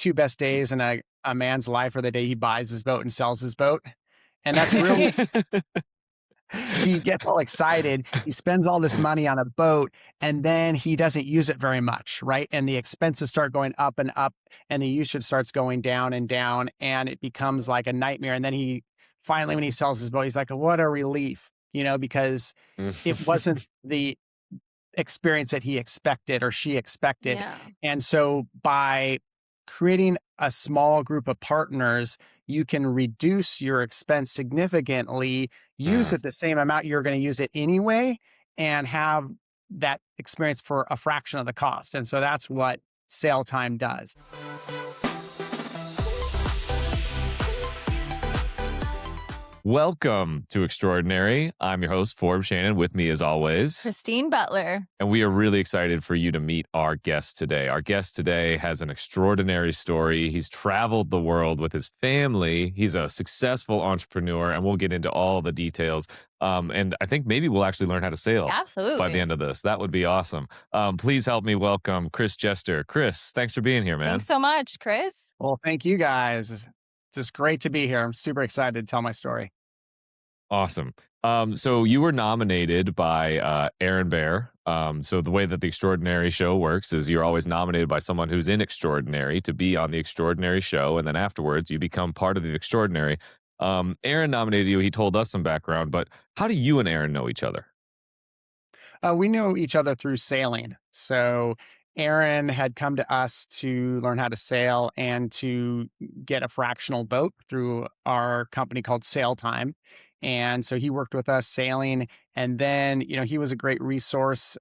two best days in a man's life are the day he buys his boat and sells his boat. And that's really, he gets all excited. He spends all this money on a boat and then he doesn't use it very much, right? And the expenses start going up and up and the usage starts going down and down and it becomes like a nightmare. And then he finally, when he sells his boat, he's like, what a relief, because it wasn't the experience that he expected or she expected. Yeah. And so by creating a small group of partners, you can reduce your expense significantly, use it the same amount you're going to use it anyway, and have that experience for a fraction of the cost. And so that's what Sail Time does. Welcome to Extraordinary. I'm your host, Forbes Shannon. With me, as always, Christine Butler. And we are really excited for you to meet our guest today. Our guest today has an extraordinary story. He's traveled the world with his family. He's a successful entrepreneur, and we'll get into all the details. And I think maybe we'll actually learn how to sail Absolutely. by the end of this. That would be awesome. Please help me welcome Chris Jester. Chris, thanks for being here, man. Thanks so much, Chris. Well, thank you guys. It's just great to be here. I'm super excited to tell my story. Awesome. So you were nominated by Aaron Bear. So the way that the Extraordinary Show works is you're always nominated by someone who's in Extraordinary to be on the Extraordinary Show. And then afterwards, you become part of the Extraordinary. Aaron nominated you. He told us some background, but how do you and Aaron know each other? We know each other through sailing. So Aaron had come to us to learn how to sail and to get a fractional boat through our company called Sail Time. And so he worked with us sailing. And then, he was a great resource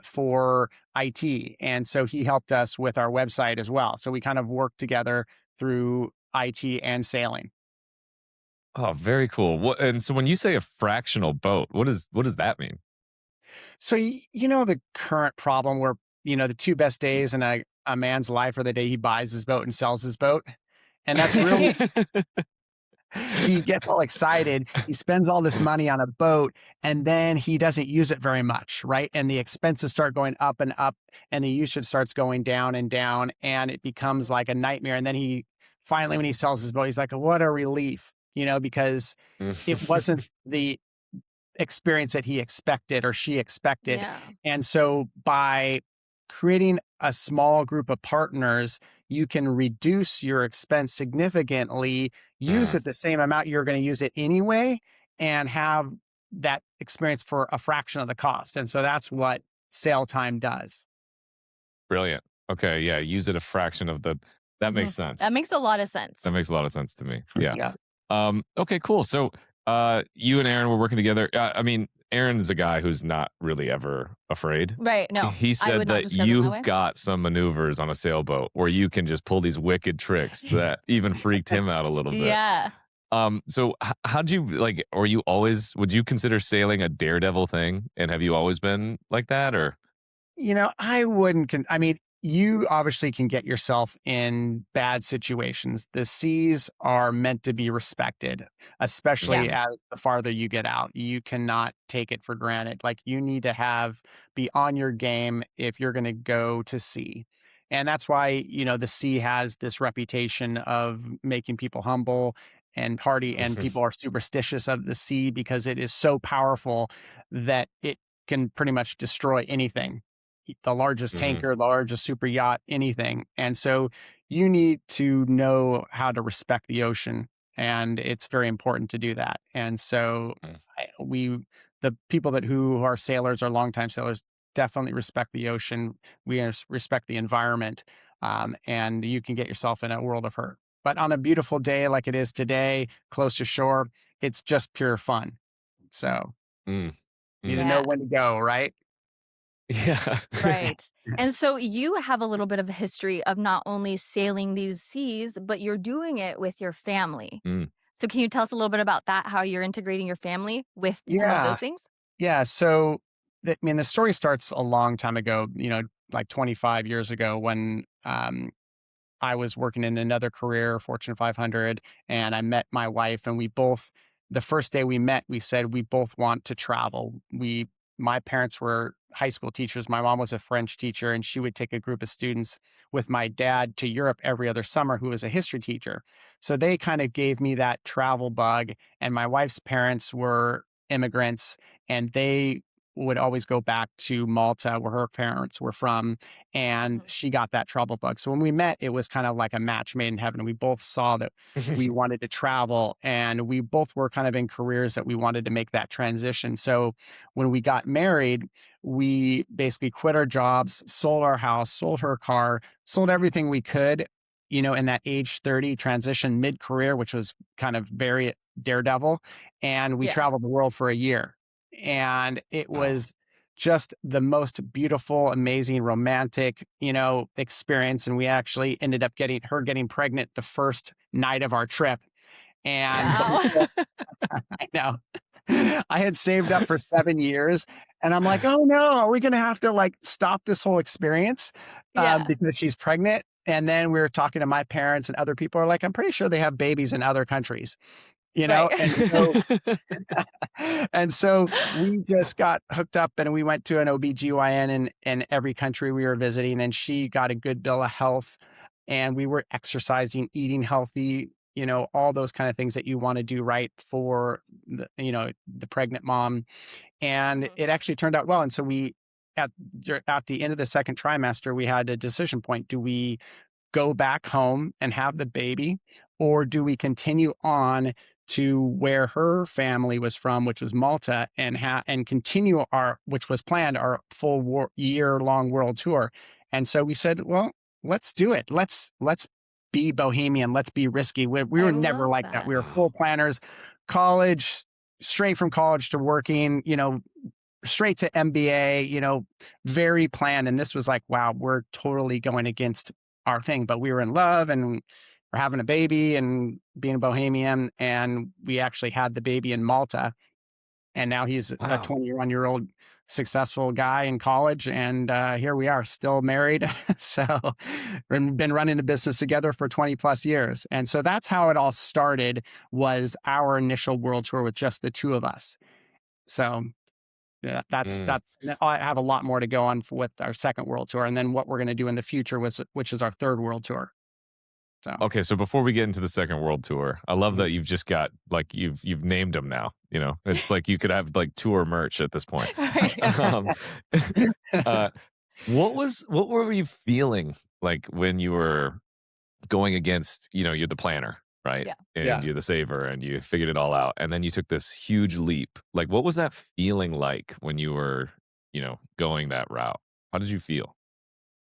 for IT. And so he helped us with our website as well. So we kind of worked together through IT and sailing. Oh, very cool. And so when you say a fractional boat, what does that mean? So, the current problem where, the two best days in a man's life are the day he buys his boat and sells his boat. And that's really, he gets all excited. He spends all this money on a boat and then he doesn't use it very much, right? And the expenses start going up and up and the usage starts going down and down and it becomes like a nightmare. And then he finally, when he sells his boat, he's like, what a relief, because it wasn't the experience that he expected or she expected. Yeah. And so by creating a small group of partners, you can reduce your expense significantly, use it the same amount you're going to use it anyway, and have that experience for a fraction of the cost. And so that's what Sail Time does. Brilliant. Okay. Yeah. Use it a fraction of that makes sense. That makes a lot of sense. That makes a lot of sense to me. Yeah. Yeah. Okay, cool. So you and Aaron were working together. Aaron's a guy who's not really ever afraid. Right. No. He said that you've got some maneuvers on a sailboat where you can just pull these wicked tricks that even freaked him out a little bit. Yeah. So how'd you would you consider sailing a daredevil thing? And have you always been like that or? I wouldn't, you obviously can get yourself in bad situations. The seas are meant to be respected, especially as the farther you get out. You cannot take it for granted. Like you need to be on your game if you're going to go to sea. And that's why, the sea has this reputation of making people humble and hardy, and people are superstitious of the sea because it is so powerful that it can pretty much destroy anything. The largest tanker, the largest super yacht, anything. And so you need to know how to respect the ocean. And it's very important to do that. And so the people who are sailors or longtime sailors definitely respect the ocean. We respect the environment. And you can get yourself in a world of hurt. But on a beautiful day like it is today, close to shore, it's just pure fun. So you need to know when to go, right? Yeah. Right. And so you have a little bit of a history of not only sailing these seas, but you're doing it with your family. So can you tell us a little bit about that, how you're integrating your family with some of those things? Yeah. So, the story starts a long time ago, like 25 years ago when I was working in another career, Fortune 500, and I met my wife and the first day we met, we said we both want to travel. We my parents were high school teachers. My mom was a French teacher, and she would take a group of students with my dad to Europe every other summer, who was a history teacher. So they kind of gave me that travel bug. And my wife's parents were immigrants, and they would always go back to Malta, where her parents were from, and Mhm. she got that travel bug. So when we met, it was kind of like a match made in heaven. We both saw that we wanted to travel, and we both were kind of in careers that we wanted to make that transition. So when we got married, we basically quit our jobs, sold our house, sold her car, sold everything we could, in that age 30 transition mid-career, which was kind of very daredevil. And we Yeah. traveled the world for a year. And it Wow. was just the most beautiful, amazing, romantic, experience. And we actually ended up getting pregnant the first night of our trip. And but Wow. I know. I had saved up for 7 years, and I'm like, "Oh, no, are we gonna have to, like, stop this whole experience, Yeah. because she's pregnant?" And then we were talking to my parents, and other people are like, "I'm pretty sure they have babies in other countries," you Right. know? And so we just got hooked up, and we went to an OBGYN in every country we were visiting, and she got a good bill of health, and we were exercising, eating healthy, all those kind of things that you wanna do right for the pregnant mom, and Mhm. it actually turned out well. And so we at the end of the second trimester, we had a decision point. Do we go back home and have the baby, or do we continue on to where her family was from, which was Malta, and continue which was planned, our full year-long world tour? And so we said, well, let's do it. Let's be bohemian. Let's be risky. We I were never love like that. that. We were Wow. full planners, college, straight from college to working, straight to MBA, very planned. And this was like, wow, we're totally going against our thing, but we were in love, and we're having a baby and being a bohemian. And we actually had the baby in Malta. And now he's a Wow. 21-year-old successful guy in college. And here we are, still married. So we've been running a business together for 20 plus years. And so that's how it all started, was our initial world tour with just the two of us. So yeah, Mm. I have a lot more to go on with our second world tour, and then what we're gonna do in the future, which is our third world tour. So, Okay, so before we get into the second world tour, I love mhm. that you've just got like you've named them now. It's like you could have like tour merch at this point. Right. um, uh, what were you feeling like when you were going against, you're the planner, right? Yeah. And Yeah. you're the saver and you figured it all out. And then you took this huge leap. Like, what was that feeling like when you were, going that route? How did you feel?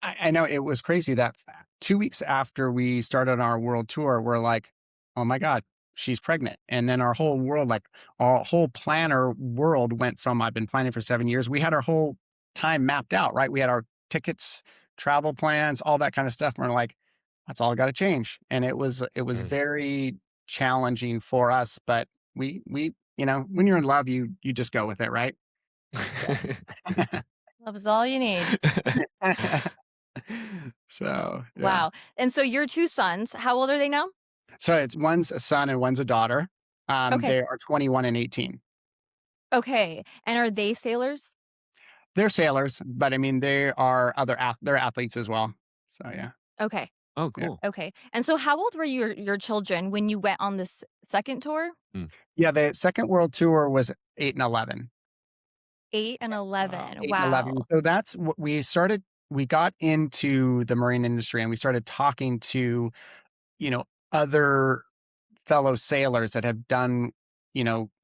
I know it was crazy that 2 weeks after we started our world tour, we're like, "Oh my god, she's pregnant." And then our whole world, like, our whole planner world went from, I've been planning for 7 years. We had our whole time mapped out, right? We had our tickets, travel plans, all that kind of stuff. And we're like, "That's all gotta change." And it was Mm. very challenging for us, but when you're in love, you just go with it, right? So Love is all you need. So, yeah. Wow. And so your two sons, how old are they now? So one's a son and one's a daughter. Okay. They are 21 and 18. Okay. And are they sailors? They're sailors, but I mean, they're athletes as well. So yeah, Okay. Oh, yeah, cool. Okay. And so how old were your children when you went on this second tour? Mm. yeah. The second world tour was 8 and 11. 8 and Wow. 11. 8 and Wow. 11. So that's what we started. We got into the marine industry, and we started talking to you know other fellow sailors that have done,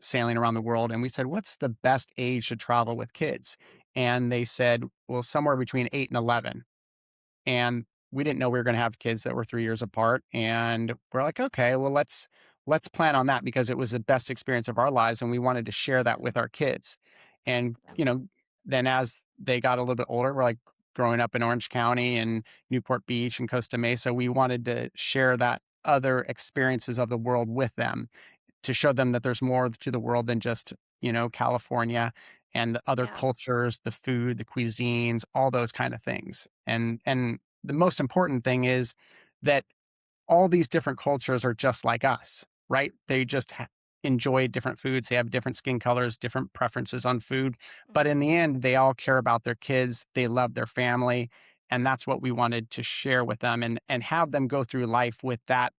sailing around the world. And we said, what's the best age to travel with kids? And they said, well, somewhere between 8 and 11. And we didn't know we were going to have kids that were 3 years apart. And we're like, okay, well, let's plan on that, because it was the best experience of our lives. And we wanted to share that with our kids. And, Yeah. then as they got a little bit older, we're like growing up in Orange County and Newport Beach and Costa Mesa, we wanted to share that other experiences of the world with them, to show them that there's more to the world than just, California, and the other Yeah. cultures, the food, the cuisines, all those kind of things. And the most important thing is that all these different cultures are just like us, right? They just enjoy different foods. They have different skin colors, different preferences on food. But in Mhm. the end, they all care about their kids. They love their family. And that's what we wanted to share with them and have them go through life with that,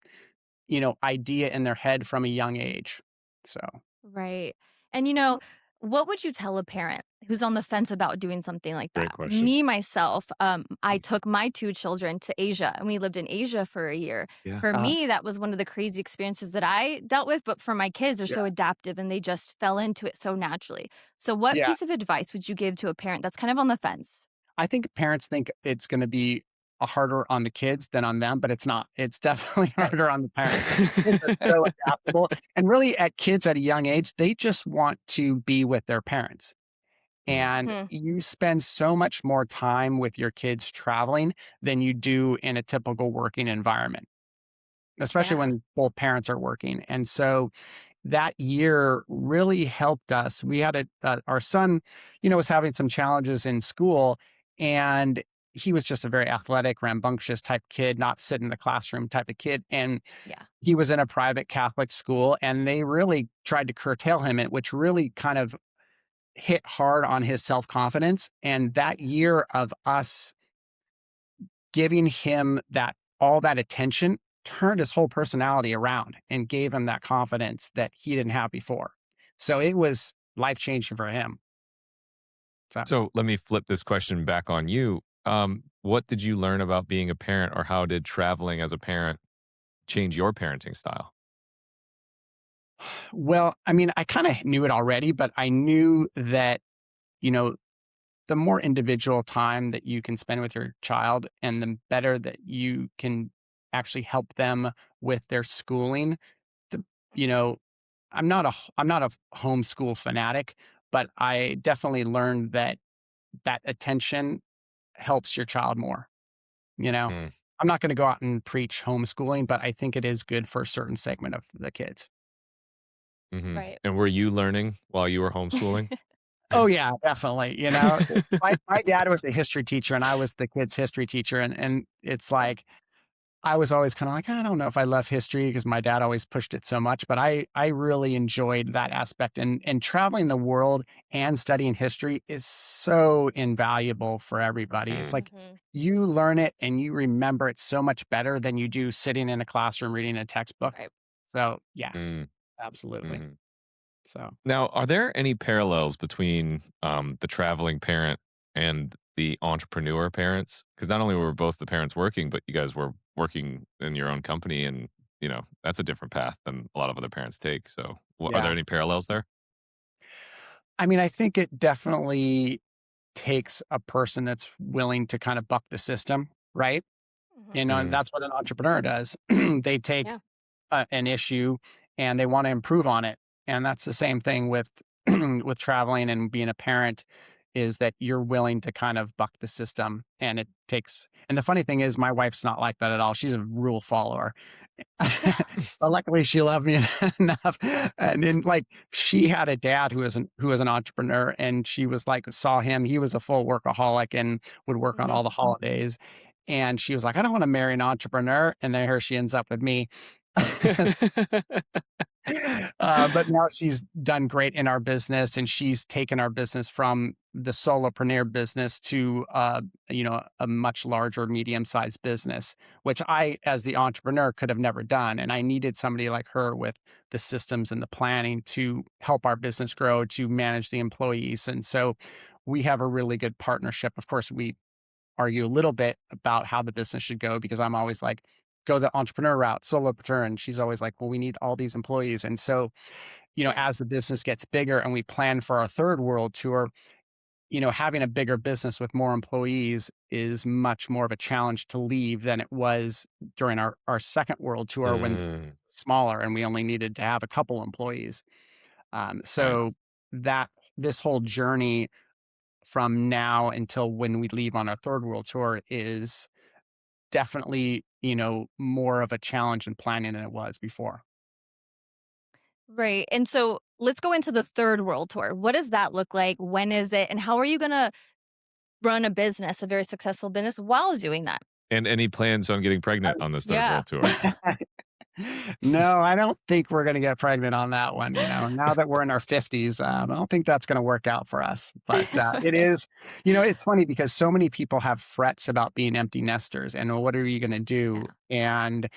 idea in their head from a young age. So, Right. And, what would you tell a parent who's on the fence about doing something like Great that? question. Me, myself, I took my 2 children to Asia, and we lived in Asia for a year. Yeah. For me, that was one of the crazy experiences that I dealt with, but for my kids, they're yeah. so adaptive and they just fell into it so naturally. So what Yeah. piece of advice would you give to a parent that's kind of on the fence? I think parents think it's gonna be harder on the kids than on them, but it's not. It's definitely Right. harder on the parents. Kids are so adaptable, and really at kids at a young age, they just want to be with their parents, Mm, and Mhm. you spend so much more time with your kids traveling than you do in a typical working environment, especially Yeah. when both parents are working, and so that year really helped us. We had our son, was having some challenges in school, and he was just a very athletic, rambunctious type kid, not sit in the classroom type of kid. And Yeah. he was in a private Catholic school, and they really tried to curtail him, which really kind of hit hard on his self confidence. And that year of us giving him all that attention turned his whole personality around and gave him that confidence that he didn't have before. So it was life changing for him. So, So let me flip this question back on you. What did you learn about being a parent, or how did traveling as a parent change your parenting style? well, I mean, I kind of knew it already, but I knew that, you know, the more individual time that you can spend with your child and the better that you can actually help them with their schooling, the, you Mhm. know, I'm not a homeschool fanatic, but I definitely learned that attention helps your child more, you know? Mm, I'm not gonna go out and preach homeschooling, but I think it is good for a certain segment of the kids. mhm. Right. And were you learning while you were homeschooling? Oh, yeah, definitely, My dad was the history teacher, and I was the kids' history teacher, and it's Yeah. like, I was always kinda like, "I don't know if I love history," because my dad always pushed it so much, but I really enjoyed that aspect, and traveling the world and studying history is so invaluable for everybody. It's Mm, like, Mhm. you learn it and you remember it so much better than you do sitting in a classroom reading a textbook. Right. So, yeah, mm, absolutely. mhm. So Now, are there any parallels between the traveling parent and the entrepreneur parents? Because not only were both the parents working, but you guys were working in your own company, and that's a different path than a lot of other parents take. So, are there yeah. any parallels there? I mean, I think it definitely takes a person that's willing to kind of buck the system, right? Mhm. And Mm, that's what an entrepreneur does. They take Yeah. an issue and they want to improve on it. And that's the same thing with with traveling and being a parent is that you're willing to kind of buck the system and it takes and the funny thing is my wife's not like that at all. She's a rule follower. But luckily she loved me enough. And then like she had a dad who was an entrepreneur and she was like saw him, he was a full workaholic and would work on Mhm. all the holidays. And she was like, I don't want to marry an entrepreneur. And then here she ends up with me. But now she's done great in our business and she's taken our business from the solopreneur business to a much larger medium-sized business, which I as the entrepreneur could have never done. And I needed somebody like her with the systems and the planning to help our business grow, to manage the employees. And so we have a really good partnership. Of course, we argue a little bit about how the business should go because I'm always like, go the entrepreneur route, solopreneur. And she's always like, well, we need all these employees. And so, Yeah. as the business gets bigger and we plan for our third world tour, having a bigger business with more employees is much more of a challenge to leave than it was during our second world tour when Mm, smaller and we only needed to have a couple employees. right. So that this whole journey from now until when we leave on our third world tour is definitely, more of a challenge in planning than it was before. Right. And so let's go into the third world tour. What does that look like? When is it? And how are you going to run a business, a very successful business while doing that? And any plans on getting pregnant on this third Yeah. world tour? No, I don't think we're going to get pregnant on that one. Now that we're in our 50s, I don't think that's going to work out for us. But it is, it's funny because so many people have frets about being empty nesters and what are you going to do? Yeah. And,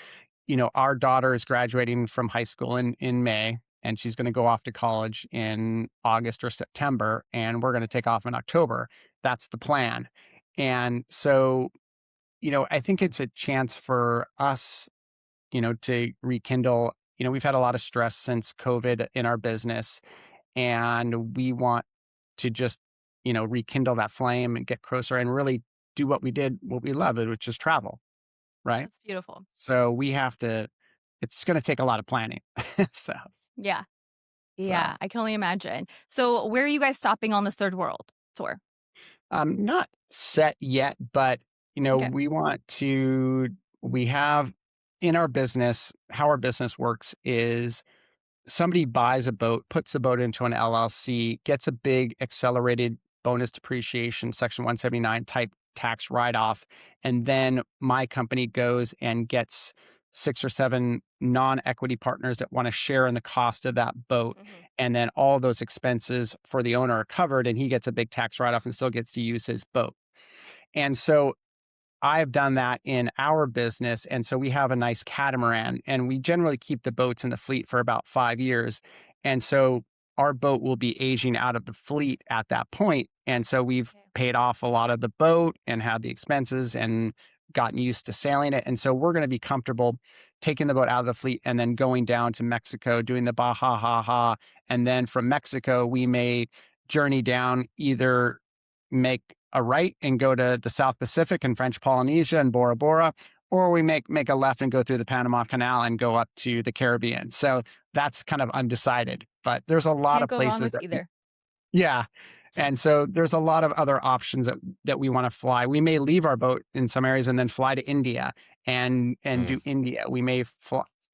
our daughter is graduating from high school in May, and she's going to go off to college in August or September, and we're going to take off in October. That's the plan. And so, I think it's a chance for us to rekindle. We've had a lot of stress since COVID in our business, and we want to just, rekindle that flame and get closer and really do what we love, which is travel. Right. That's beautiful. So it's going to take a lot of planning. so, Yeah. so, Yeah. I can only imagine. So where are you guys stopping on this third world tour? not set yet, but, Okay. we have in our business, how our business works is somebody buys a boat, puts the boat into an LLC, gets a big accelerated bonus depreciation, Section 179 type tax write off. And then my company goes and gets 6 or 7 non equity partners that want to share in the cost of that boat. Hmm. And then all those expenses for the owner are covered, and he gets a big tax write off and still gets to use his boat. And so I've done that in our business. And so we have a nice catamaran, and we generally keep the boats in the fleet for about 5 years. And so our boat will be aging out of the fleet at that point. And so we've Okay. paid off a lot of the boat and had the expenses and gotten used to sailing it. And so we're going to be comfortable taking the boat out of the fleet and then going down to Mexico, doing the Baja Ha Ha. And then from Mexico, we may journey down, either make a right and go to the South Pacific and French Polynesia and Bora Bora, or we make a left and go through the Panama Canal and go up to the Caribbean. So that's kind of undecided, but there's a lot Can't of go wrong places with that either. yeah. And so there's a lot of other options that we want to fly. We may leave our boat in some areas and then fly to India and Mm, do India. We may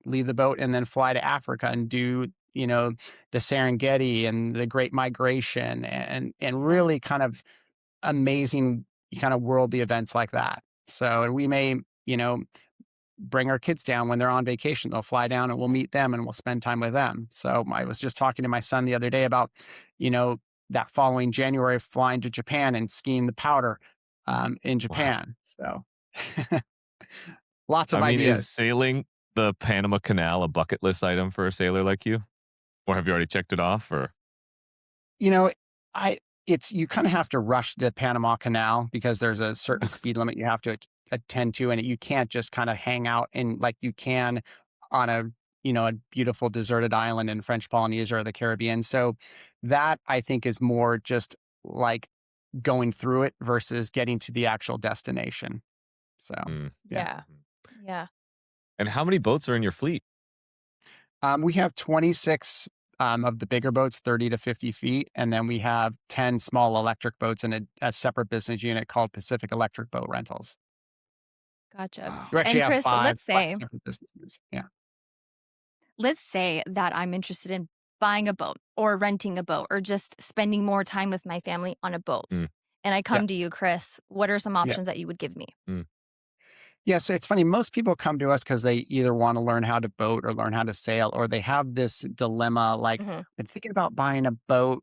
leave the boat and then fly to Africa and do, the Serengeti and the Great Migration and Yeah. really kind of amazing kind of worldly events like that. So, and we may, bring our kids down when they're on vacation. They'll fly down and we'll meet them and we'll spend time with them. So I was just talking to my son the other day about, you know, that following January flying to Japan and skiing the powder in wow. Japan. So lots I of mean, is ideas. sailing the Panama Canal a bucket list item for a sailor like you? Or have you already checked it off? Or You know, I it's you kind of have to rush the Panama Canal because there's a certain speed limit you have to attend to, and you can't just kind of hang out and like you can on a beautiful deserted island in French Polynesia or the Caribbean. So that I think is more just like going through it versus getting to the actual destination. So Mm, yeah. Yeah. mm. Yeah. And how many boats are in your fleet? We have 26 of the bigger boats, 30 to 50 feet. And then we have 10 small electric boats in a separate business unit called Pacific Electric Boat Rentals. Gotcha. Wow. We actually And have Chris, five separate businesses. Yeah. let's say that I'm interested in buying a boat or renting a boat or just spending more time with my family on a boat. Mm, And I Yeah. come to you, Chris. What are some Yeah. options that you would give me? mm, Yeah. So it's funny. Most people come to us because they either want to learn how to boat or learn how to sail, or they have this dilemma like, Hmm. I'm thinking about buying a boat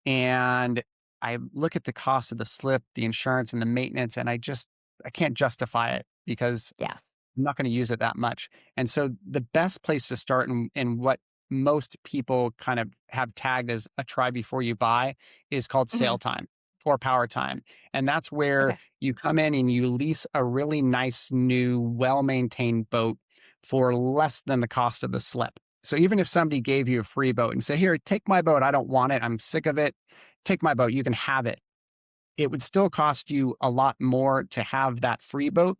and I look at the cost of the slip, the insurance, and the maintenance, and I can't justify it because Yeah. I'm not going to use it that much. And so the best place to start and what most people kind of have tagged as a try before you buy is called Hmm. sail time or power time. And that's where Okay. you come in and you lease a really nice, new, well maintained boat for less than the cost of the slip. So even if somebody gave you a free boat and say, here, take my boat, I don't want it, I'm sick of it, take my boat, you can have it. It would still cost you a lot more to have that free boat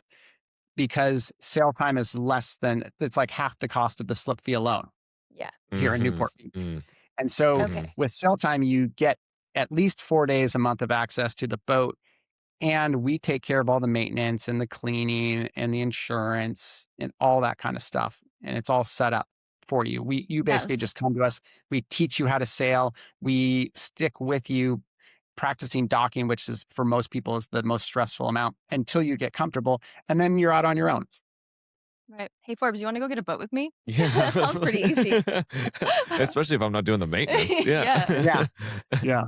because sail time is it's like half the cost of the slip fee alone Yeah. here in mhm, Newport Beach. mm, And so mhm. Okay. with sail time, you get at least 4 days a month of access to the boat. And we take care of all the maintenance and the cleaning and the insurance and all that kind of stuff. And it's all set up for you. You basically Yes. just come to us. We teach you how to sail. We stick with you practicing docking, which is for most people is the most stressful amount until you get comfortable. And then you're out on your own. Right. Hey, Forbes, you want to go get a boat with me? Yeah. That sounds pretty easy. Especially if I'm not doing the maintenance. Yeah. Yeah. Yeah. Yeah.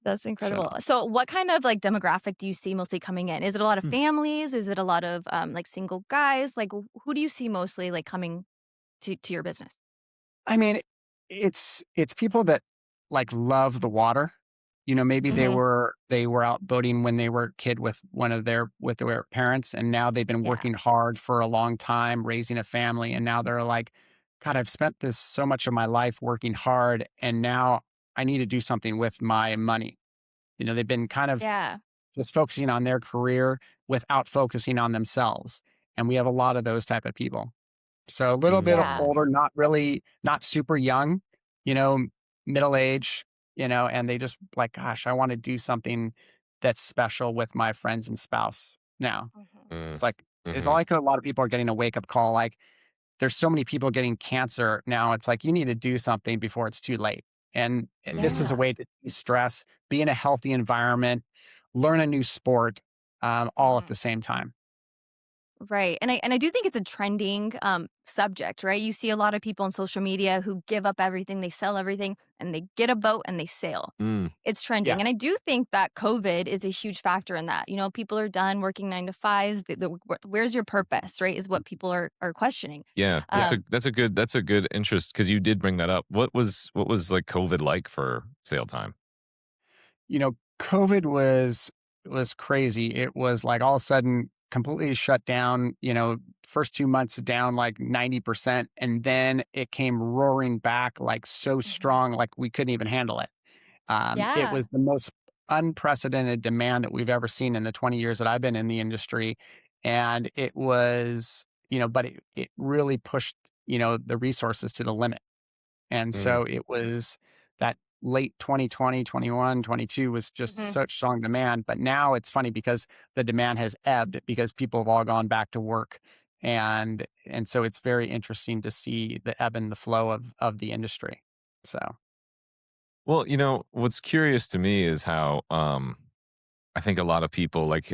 That's So, incredible. So what kind of like demographic do you see mostly coming in? Is it a lot of Hmm. families? Is it a lot of like single guys? Like who do you see mostly like coming to your business? I mean, it's people that like love the water. You know, maybe Hmm. they were out boating when they were a kid with their parents, and now they've been Yeah. working hard for a long time, raising a family, and now they're like, God, I've spent this so much of my life working hard, and now I need to do something with my money. You know, they've been kind of Yeah. just focusing on their career without focusing on themselves. And we have a lot of those type of people. So a little bit Yeah. older, not super young, you know, middle age, you know, and they just like, gosh, I want to do something that's special with my friends and spouse now. Hmm. Mm, It's like, it's mhm. like a lot of people are getting a wake up call. Like, there's so many people getting cancer now. It's like, you need to do something before it's too late. And this is a Mhm. Yeah. way to de-stress, be in a healthy environment, learn a new sport, all at Mhm. the same time. Right. And I do think it's a trending subject, right? You see a lot of people on social media who give up everything, they sell everything, and they get a boat and they sail. Mm, It's Yeah. trending. And I do think that COVID is a huge factor in that. You know, people are done working 9 to 5s. Where's your purpose, right? Is what people are questioning. yeah, Yeah. Um, that's a good interest because you did bring that up. What was like COVID like for sale time? You know, COVID was crazy. It was like all of a sudden completely shut down, you know, first 2 months down like 90%, and then it came roaring back like so Mhm. strong, like we couldn't even handle it. It Yeah. was the most unprecedented demand that we've ever seen in the 20 years that I've been in the industry, and it was, you know, but it really pushed, you know, the resources to the limit. And Mm, so it was that late 2020, 21, 22 was just Mhm. such strong demand. But now it's funny because the demand has ebbed because people have all gone back to work. And so it's very interesting to see the ebb and the flow of the industry. So well, you know, what's curious to me is how I think a lot of people like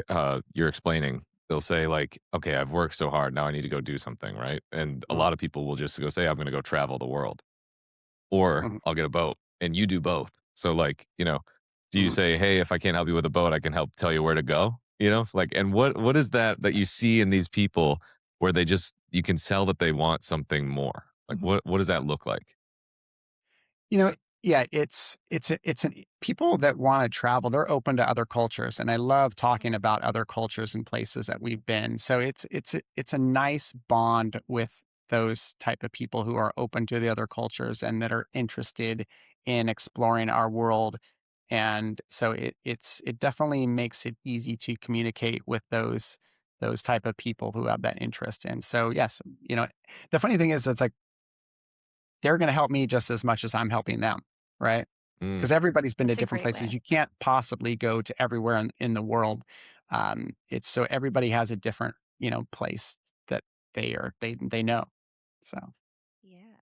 you're explaining, they'll say like, "Okay, I've worked so hard, now I need to go do something," right? And a mhm, lot of people will just go say, "I'm going to go travel the world." Or mhm, I'll get a boat, and you do both. So, like, you know, do you mhm. say, "Hey, if I can't help you with a boat, I can help tell you where to go?" You know? Like, and what is that that you see in these people where they just you can tell that they want something more? Like, Mhm. what does that look like? You know, yeah, it's an people that wanna travel, they're open to other cultures, and I love talking about other cultures and places that we've been. So it's a nice bond with those type of people who are open to the other cultures and that are interested in exploring our world. And so it definitely makes it easy to communicate with those type of people who have that interest. And so, yes, you know, the funny thing is it's like they're gonna help me just as much as I'm helping them, right? Mm, Because everybody's been to That's a different great places. way. You can't possibly go to everywhere in the world. It's so everybody has a different, you know, place that they know. So, Yeah.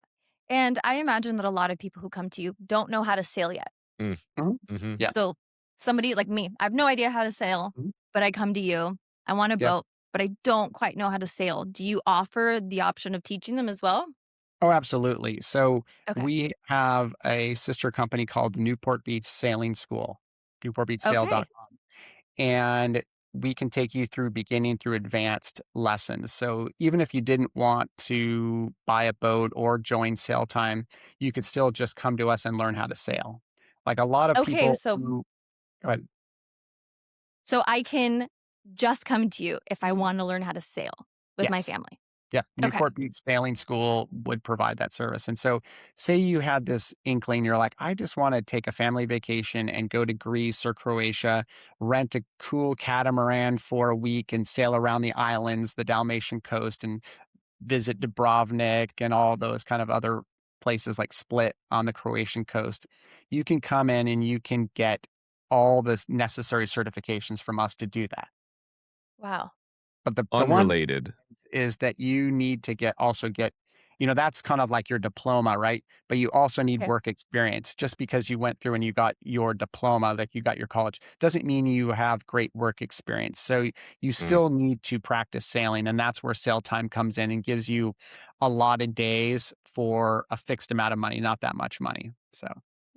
And I imagine that a lot of people who come to you don't know how to sail yet. mm, mhm, mhm. yeah, So somebody like me, I have no idea how to sail, mhm, but I come to you. I want a yeah. boat, but I don't quite know how to sail. Do you offer the option of teaching them as well? Oh, absolutely. So Okay. we have a sister company called the Newport Beach Sailing School, Okay. newportbeachsail.com. And we can take you through beginning through advanced lessons. So even if you didn't want to buy a boat or join sail time, you could still just come to us and learn how to sail. Like a lot of Okay. people So who go ahead. so I can just come to you if I want to learn how to sail with my Yes. family. Yeah, Okay. Newport Beach Sailing School would provide that service. And so, say you had this inkling, you're like, I just want to take a family vacation and go to Greece or Croatia, rent a cool catamaran for a week and sail around the islands, the Dalmatian coast, and visit Dubrovnik and all those kind of other places like Split on the Croatian coast. You can come in and you can get all the necessary certifications from us to do that. Wow. But the one Unrelated. is that you need to also get that's kind of like your diploma, right? But you also need Okay. work experience. Just because you went through and you got your diploma, like you got your college, doesn't mean you have great work experience. So you Mm. still need to practice sailing. And that's where sail time comes in and gives you a lot of days for a fixed amount of money, not that much money. So,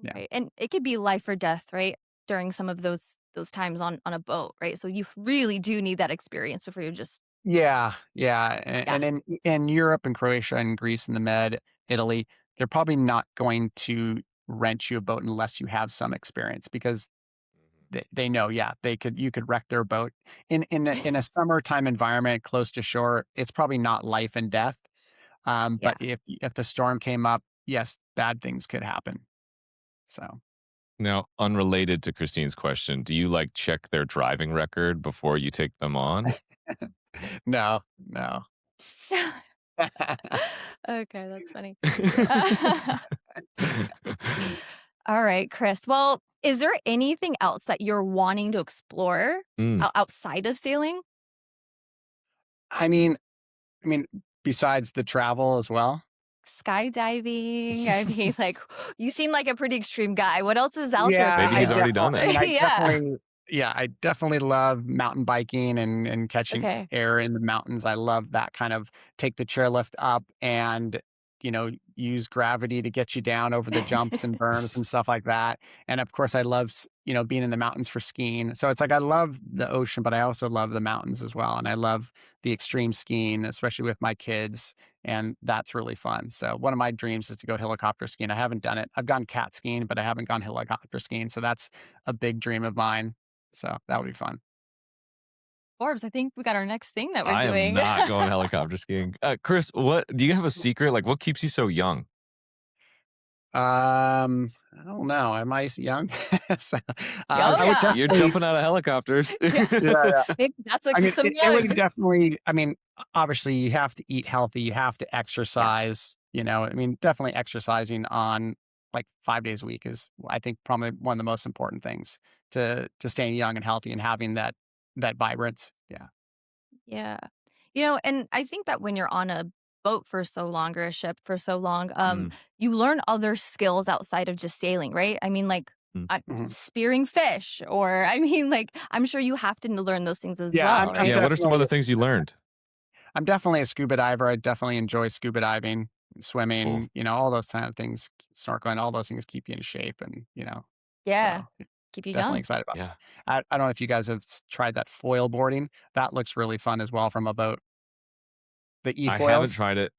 yeah. Right. And it could be life or death, right? During some of those times on a boat, right? So you really do need that experience before you're just Yeah, yeah, yeah. and in Europe and Croatia and Greece and the Med, Italy, they're probably not going to rent you a boat unless you have some experience because they know, yeah, you could wreck their boat. In a summertime environment close to shore, it's probably not life and death. Yeah. But if the storm came up, yes, bad things could happen. So Now, unrelated to Christine's question, do you like check their driving record before you take them on? no, no. Okay, that's funny. All right, Chris. Well, is there anything else that you're wanting to explore Mm. outside of sailing? I mean, I mean, besides the travel as well. Skydiving. I mean, like, you seem like a pretty extreme guy. What else is out there for Yeah, Maybe I he's you? already definitely done I it. mean, Yeah. I definitely love mountain biking and catching Okay. air in the mountains. I love that kind of take the chairlift up and, use gravity to get you down over the jumps and berms and stuff like that. And of course, I love, being in the mountains for skiing. So it's like I love the ocean, but I also love the mountains as well. And I love the extreme skiing, especially with my kids. And that's really fun. So one of my dreams is to go helicopter skiing. I haven't done it. I've gone cat skiing, but I haven't gone helicopter skiing. So that's a big dream of mine. So that would be fun. Forbes, I think we got our next thing that we're I am doing. not going helicopter skiing. Chris, what do you have a secret? Like, what keeps you so young? I don't know. Am I young? So, Oh, I would yeah. You're definitely, jumping out of helicopters. Yeah. yeah, yeah. Maybe that's what I mean, keeps them it would young. definitely, I mean, obviously you have to eat healthy, you have to Yeah. exercise, I mean, definitely exercising on like 5 days a week is, I think, probably one of the most important things to staying young and healthy and having that vibrance. Yeah. Yeah. And I think that when you're on a boat for so long or a ship for so long, Mm, you learn other skills outside of just sailing, right? I mean, like mm. Mhm. spearing fish, or I mean, like, I'm sure you have to learn those things as Yeah, well, I'm right? Yeah, what are some definitely other things you learned? I'm definitely a scuba diver. I definitely enjoy scuba diving, Cool. swimming, all those kind of things, snorkeling, all those things keep you in shape and, Yeah. so Keep you definitely young. excited about Yeah. that. I don't know if you guys have tried that foil boarding. That looks really fun as well from a boat. The I haven't e-foils. tried it.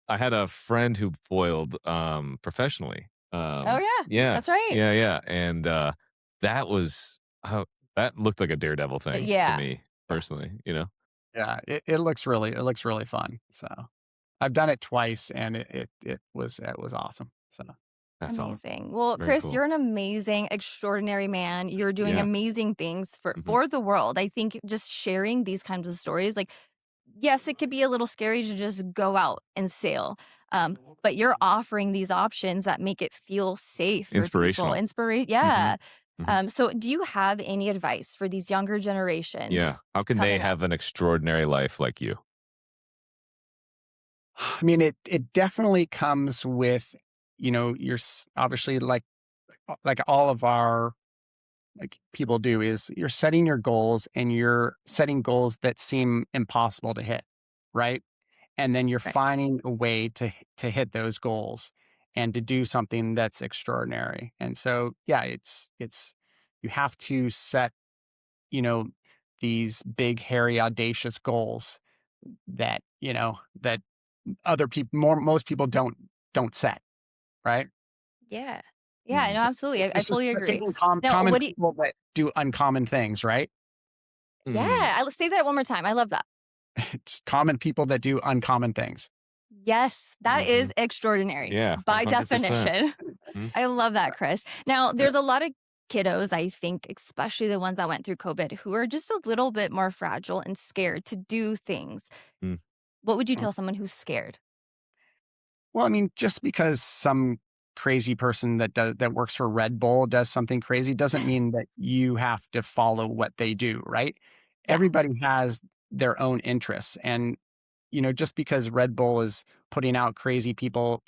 I had a friend who foiled professionally. Oh, yeah. Yeah, That's right. yeah, yeah, and that was that looked like a daredevil thing to Yeah. me personally. Yeah, it looks really fun. So I've done it twice and it was awesome. So That's all. Amazing. Well, Very Chris, cool. you're an amazing, extraordinary man. You're doing Yeah. amazing things for Hmm. for the world. I think just sharing these kinds of stories, like, yes, it could be a little scary to just go out and sail. But you're offering these options that make it feel safe for people. Inspirational. Inspire, Hmm. yeah. Hmm. So do you have any advice for these younger Yeah. generations How can they coming up? have an extraordinary life like you? I mean, it definitely comes with, obviously like all of our like people do is you're setting your goals and you're setting goals that seem impossible to hit, right? And then you're Right. finding a way to hit those goals and to do something that's extraordinary. And so, yeah, it's you have to set, you know, these big, hairy, audacious goals that other people most people don't set, right? Yeah. Yeah, Mm. no, absolutely. I It's just fully I agree. think Now, common what do you people that do uncommon things, right? yeah, Mm. I'll say that one more time. I love that. It's common people that do uncommon things. Yes, that Hmm. is extraordinary Yeah, by 100%. definition. Mhm. I love that, Chris. Now, Yeah. there's a lot of kiddos, I think, especially the ones that went through COVID, who are just a little bit more fragile and scared to do things. Mm. What would you tell someone who's scared? Well, I mean, just because some crazy person that works for Red Bull does something crazy doesn't mean that you have to follow what they do, right? Yeah, Everybody has their own interests and just because Red Bull is putting out crazy people,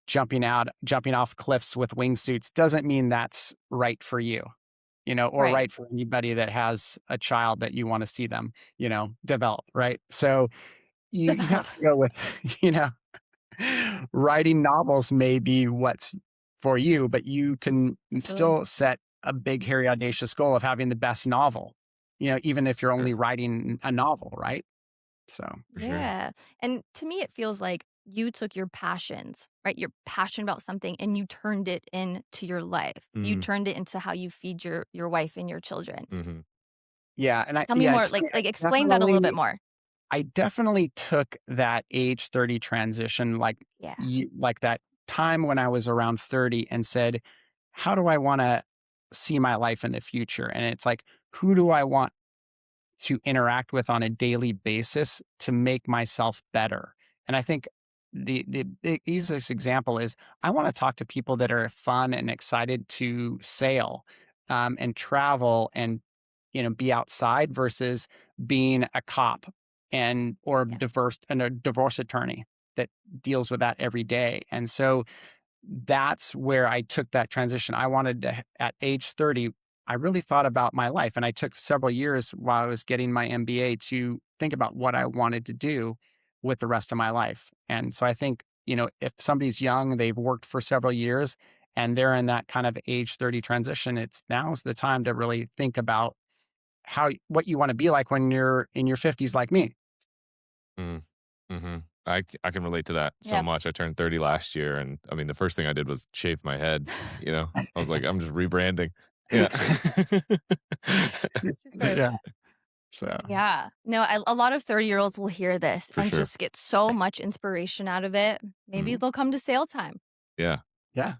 jumping off cliffs with wingsuits doesn't mean that's right for you, or Right. right for anybody that has a child that you want to see them, develop, right? So you have Develop. to go with, writing novels may be what's for you, but you can Absolutely. still set a big, hairy, audacious goal of having the best novel, even if you're Sure. only writing a novel, right? So, For sure. Yeah. And to me, it feels like you took your passions, right? You're passionate about something and you turned it into your life. You Mm, turned it into how you feed your wife and your children. hmm yeah. And Tell me more, it's funny. explain that a little bit more. I definitely took that age 30 transition, Yeah. like that time when I was around 30 and said, how do I want to see my life in the future? And it's like, who do I want to interact with on a daily basis to make myself better? And I think the easiest example is I want to talk to people that are fun and excited to sail, and travel and be outside versus being a cop or Yeah. a divorce attorney that deals with that every day. And so that's where I took that transition. I wanted to, at age 30, I really thought about my life. And I took several years while I was getting my MBA to think about what I wanted to do with the rest of my life. And so I think, if somebody's young, they've worked for several years and they're in that kind of age 30 transition, now's the time to really think about what you want to be like when you're in your 50s, like me. mm, hmm I can relate to that so Yeah. much. I turned 30 last year, and I mean, the first thing I did was shave my head. I was like, I'm just rebranding. Yeah. She's right. Yeah. So, Yeah. No, a lot of 30-year-olds will hear this For and sure. just get so much inspiration out of it. Maybe Mm, they'll come to sale time. yeah. yeah.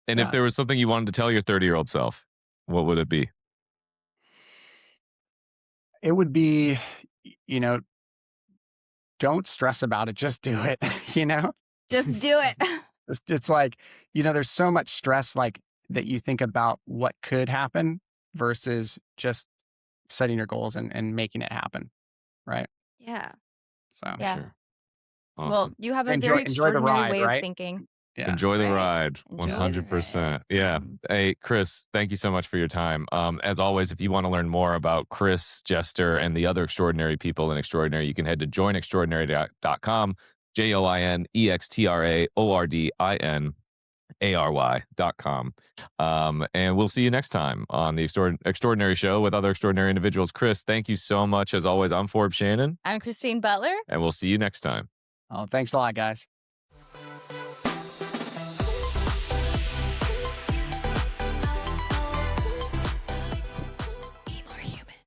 And if Yeah. there was something you wanted to tell your 30-year-old self, what would it be? It would be, you know, don't stress about it. Just do it, you know? Just do it. It's like, there's so much stress that you think about what could happen versus just setting your goals and making it happen. Right. Yeah. So For Yeah. sure. Well, Awesome. you have a enjoy very enjoy the extraordinary ride, way of right? thinking. Yeah. Enjoy the Right. ride. Enjoy the ride. 100%. Yeah. Hey, Chris, thank you so much for your time. As always, if you want to learn more about Chris, Jester, and the other extraordinary people in Extraordinary, you can head to joinextraordinary.com, JOINEXTRAORDINARY.com. And we'll see you next time on the Extraordinary Show with other extraordinary individuals. Chris, thank you so much. As always, I'm Forbes Shannon, I'm Christine Butler. and we'll see you next time. Oh, thanks a lot, guys.